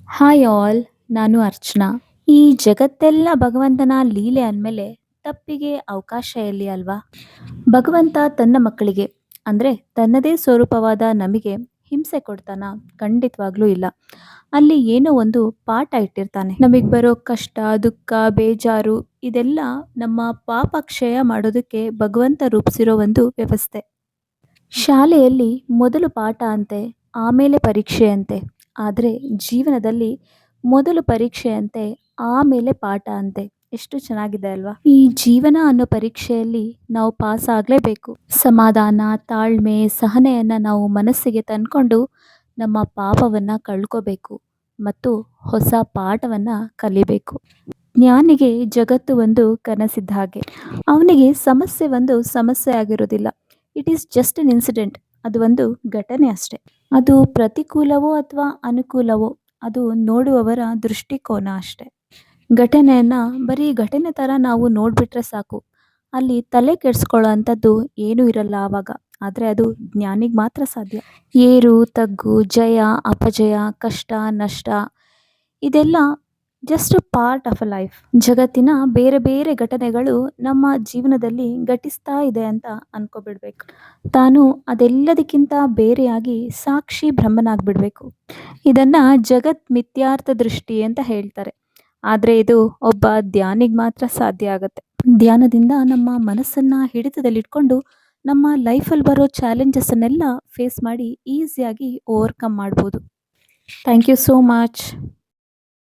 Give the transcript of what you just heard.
Hi all, ನಾನು ಅರ್ಚನಾ. ಈ ಜಗತ್ತೆಲ್ಲ ಭಗವಂತನ ಲೀಲೆ ಅಂದಮೇಲೆ ತಪ್ಪಿಗೆ ಅವಕಾಶ ಎಲ್ಲಿ ಅಲ್ವಾ? ಭಗವಂತ ತನ್ನ ಮಕ್ಕಳಿಗೆ ಅಂದರೆ ತನ್ನದೇ ಸ್ವರೂಪವಾದ ನಮಗೆ ಹಿಂಸೆ ಕೊಡ್ತಾನ? ಖಂಡಿತವಾಗ್ಲೂ ಇಲ್ಲ. ಅಲ್ಲಿ ಏನೋ ಒಂದು ಪಾಠ ಇಟ್ಟಿರ್ತಾನೆ. ನಮಗೆ ಬರೋ ಕಷ್ಟ, ದುಃಖ, ಬೇಜಾರು ಇದೆಲ್ಲ ನಮ್ಮ ಪಾಪ ಕ್ಷಯ ಮಾಡೋದಕ್ಕೆ ಭಗವಂತ ರೂಪಿಸಿರೋ ಒಂದು ವ್ಯವಸ್ಥೆ. ಶಾಲೆಯಲ್ಲಿ ಮೊದಲು ಪಾಠ ಅಂತೆ, ಆಮೇಲೆ ಪರೀಕ್ಷೆ ಅಂತೆ. ಆದರೆ ಜೀವನದಲ್ಲಿ ಮೊದಲು ಪರೀಕ್ಷೆ ಅಂತೆ, ಆಮೇಲೆ ಪಾಠ ಅಂತೆ. ಎಷ್ಟು ಚೆನ್ನಾಗಿದೆ ಅಲ್ವಾ? ಈ ಜೀವನ ಅನ್ನೋ ಪರೀಕ್ಷೆಯಲ್ಲಿ ನಾವು ಪಾಸ್ ಆಗಲೇಬೇಕು. ಸಮಾಧಾನ, ತಾಳ್ಮೆ, ಸಹನೆಯನ್ನು ನಾವು ಮನಸ್ಸಿಗೆ ತಂದ್ಕೊಂಡು ನಮ್ಮ ಪಾಪವನ್ನು ಕಳ್ಕೋಬೇಕು ಮತ್ತು ಹೊಸ ಪಾಠವನ್ನು ಕಲಿಬೇಕು. ಜ್ಞಾನಿಗೆ ಜಗತ್ತು ಒಂದು ಕನಸಿದ್ದ ಹಾಗೆ. ಅವನಿಗೆ ಸಮಸ್ಯೆ ಒಂದು ಸಮಸ್ಯೆ ಆಗಿರೋದಿಲ್ಲ. It is just an incident. ಅದು ಒಂದು ಘಟನೆ ಅಷ್ಟೆ. ಅದು ಪ್ರತಿಕೂಲವೋ ಅಥವಾ ಅನುಕೂಲವೋ ಅದು ನೋಡುವವರ ದೃಷ್ಟಿಕೋನ ಅಷ್ಟೆ. ಘಟನೆಯನ್ನು ಬರೀ ಘಟನೆ ಥರ ನಾವು ನೋಡಿಬಿಟ್ರೆ ಸಾಕು. ಅಲ್ಲಿ ತಲೆ ಕೆಡಿಸ್ಕೊಳ್ಳೋ ಅಂಥದ್ದು ಏನೂ ಇರಲ್ಲ ಆವಾಗ. ಆದರೆ ಅದು ಜ್ಞಾನಿಗೆ ಮಾತ್ರ ಸಾಧ್ಯ. ಏರು ತಗ್ಗು, ಜಯ ಅಪಜಯ, ಕಷ್ಟ ನಷ್ಟ ಇದೆಲ್ಲ just part of a life. ಜಗತ್ತಿನ ಬೇರೆ ಬೇರೆ ಘಟನೆಗಳು ನಮ್ಮ ಜೀವನದಲ್ಲಿ ಘಟಿಸ್ತಾ ಇದೆ ಅಂತ ಅನ್ಕೋಬಿಡ್ಬೇಕು. ತಾನು ಅದೆಲ್ಲದಕ್ಕಿಂತ ಬೇರೆಯಾಗಿ ಸಾಕ್ಷಿ ಬ್ರಹ್ಮನಾಗ್ಬಿಡ್ಬೇಕು. ಇದನ್ನು ಜಗತ್ ಮಿಥ್ಯಾರ್ಥ ದೃಷ್ಟಿ ಅಂತ ಹೇಳ್ತಾರೆ. ಆದರೆ ಇದು ಒಬ್ಬ ಧ್ಯಾನಿಗೆ ಮಾತ್ರ ಸಾಧ್ಯ ಆಗುತ್ತೆ. ಧ್ಯಾನದಿಂದ ನಮ್ಮ ಮನಸ್ಸನ್ನು ಹಿಡಿತದಲ್ಲಿಟ್ಕೊಂಡು ನಮ್ಮ ಲೈಫಲ್ಲಿ ಬರೋ ಚಾಲೆಂಜಸ್ಸನ್ನೆಲ್ಲ ಫೇಸ್ ಮಾಡಿ ಈಸಿಯಾಗಿ ಓವರ್ಕಮ್ ಮಾಡ್ಬೋದು. Thank you so much.